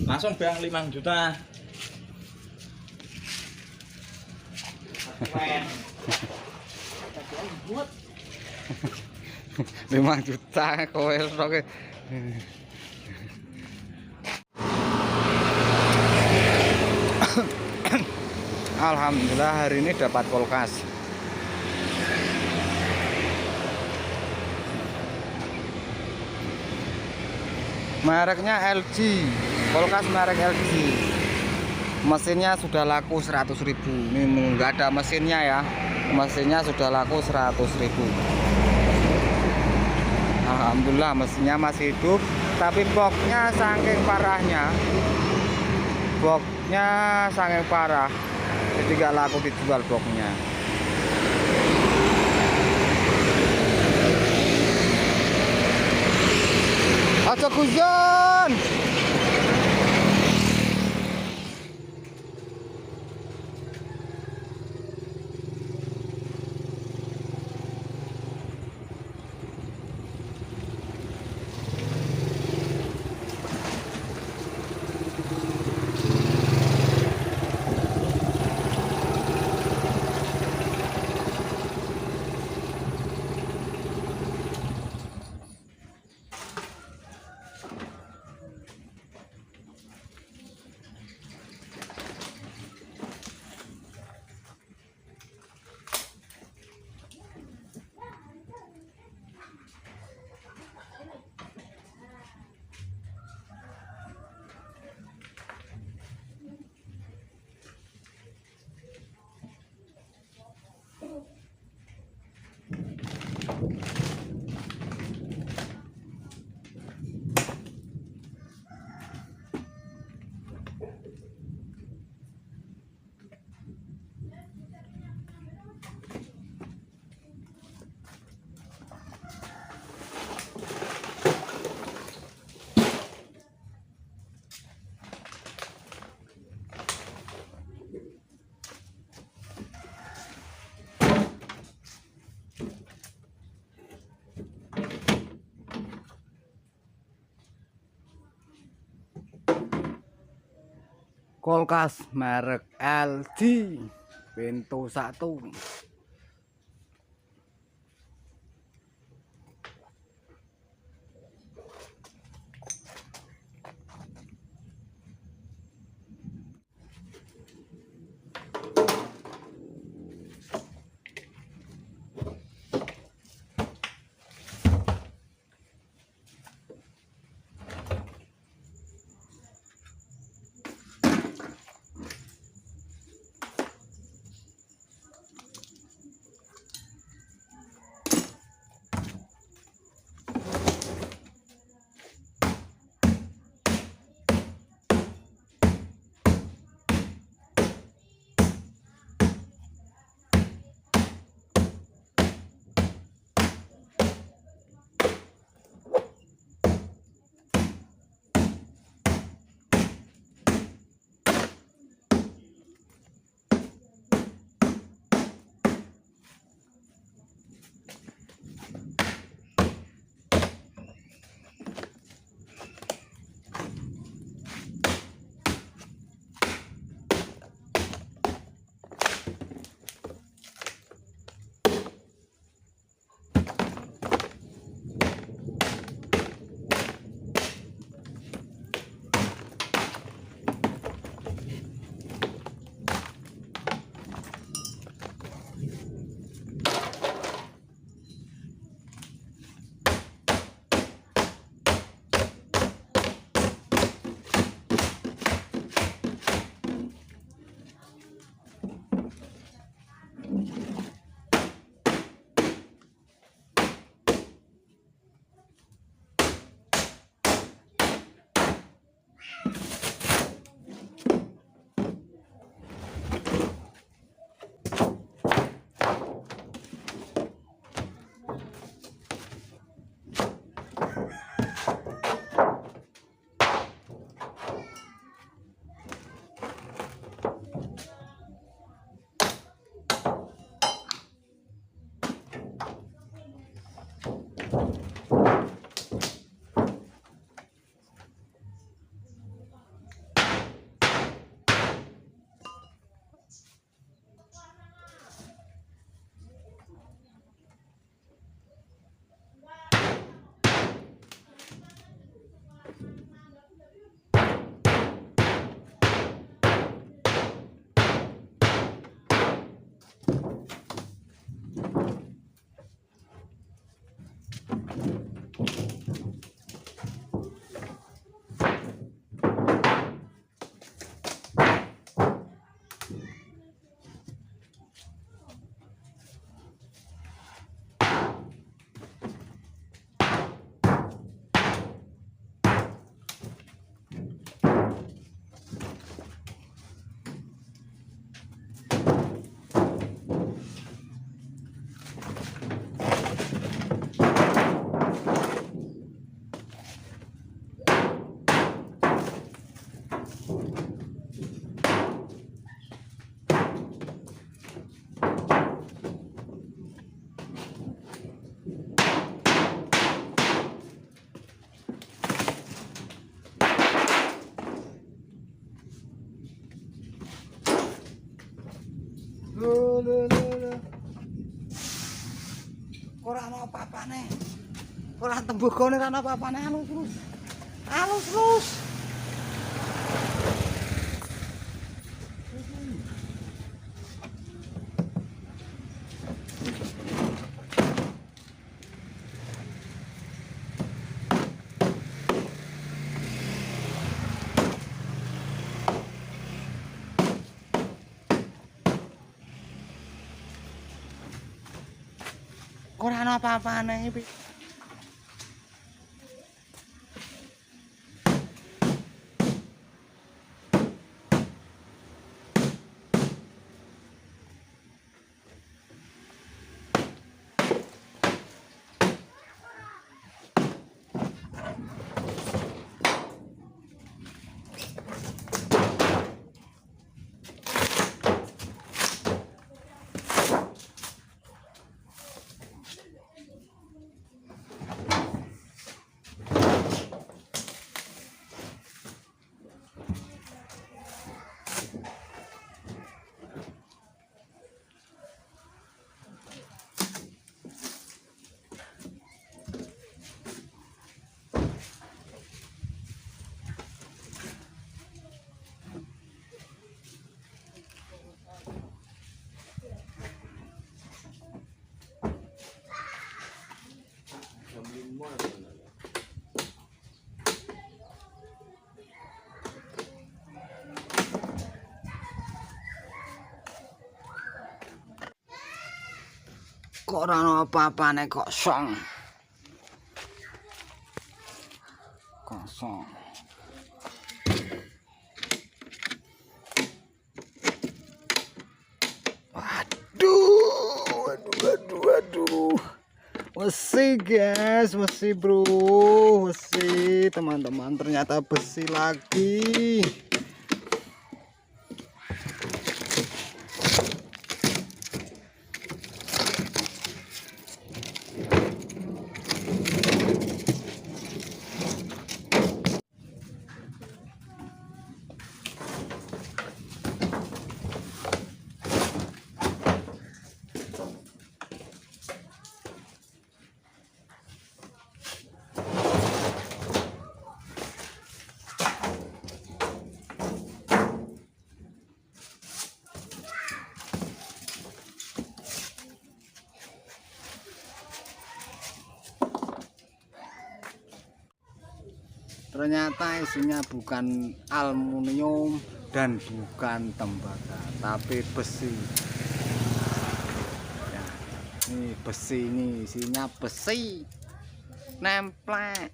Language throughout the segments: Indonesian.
Langsung bang 5 juta. 5 juta kowe stoke. Alhamdulillah hari ini dapat kulkas. Mereknya LG, kulkas merek LG. Mesinnya sudah laku 100.000. Ini enggak ada mesinnya ya. Mesinnya sudah laku 100.000. Alhamdulillah mesinnya masih hidup, tapi boxnya saking parahnya. Boxnya saking parah. Jadi nggak laku dijual boxnya. Aja guyon. Kulkas merek LG pintu 1. Ora ana apa-apane. Ora tembogone ora ana apa-apane halus terus. Halus terus. Ora ana apa-apane iki. Kok ora ana apa-apane kosong. Kosong. Waduh. Besi guys, besi bro, besi teman-teman, ternyata besi lagi. Ternyata isinya bukan aluminium dan bukan tembaga, tapi besi. Ya, ini besi, ini isinya besi nemplek.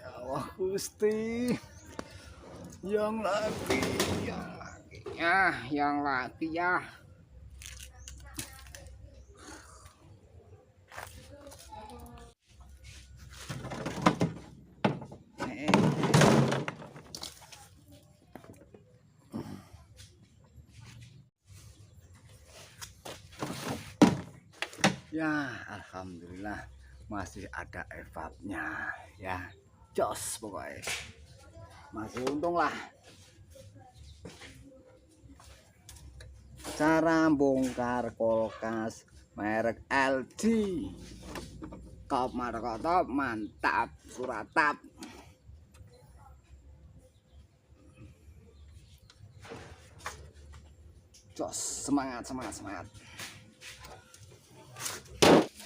Ya Allah Gusti, yang lagi ya. Ya, alhamdulillah masih ada evapnya ya. Jos pokoknya. Masih untung lah. Cara bongkar kulkas merek LG. Top marko top, mantap, suratap. Jos, semangat.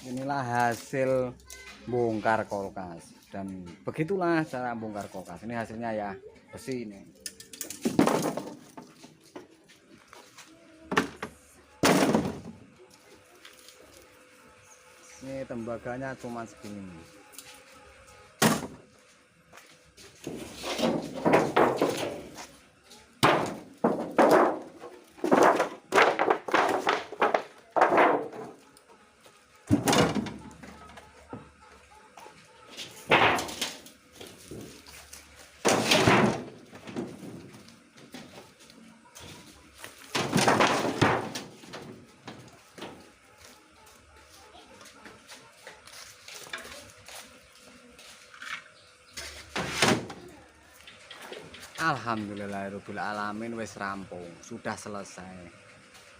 Inilah hasil bongkar kulkas, dan begitulah cara bongkar kulkas. Ini hasilnya ya, besi ini. Ini tembaganya cuma segini. Alhamdulillahirabbil alamin wis rampung, sudah selesai.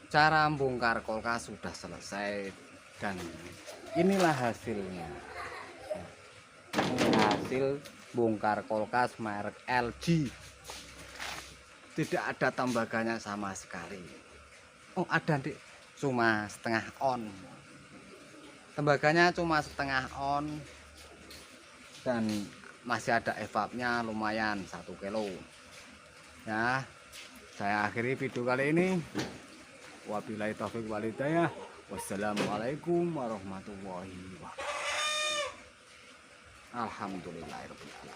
Cara bongkar kulkas sudah selesai dan inilah hasilnya. Ini hasil bongkar kulkas merek LG. Tidak ada tembagannya sama sekali. Oh, ada Dik, cuma setengah on. Tembaganya cuma setengah on dan masih ada evapnya lumayan 1 kilo. Ya, saya akhiri video kali ini. Wabillahi taufiq wal hidayah. Wassalamualaikum warahmatullahi wabarakatuh. Alhamdulillahirabbil alamin.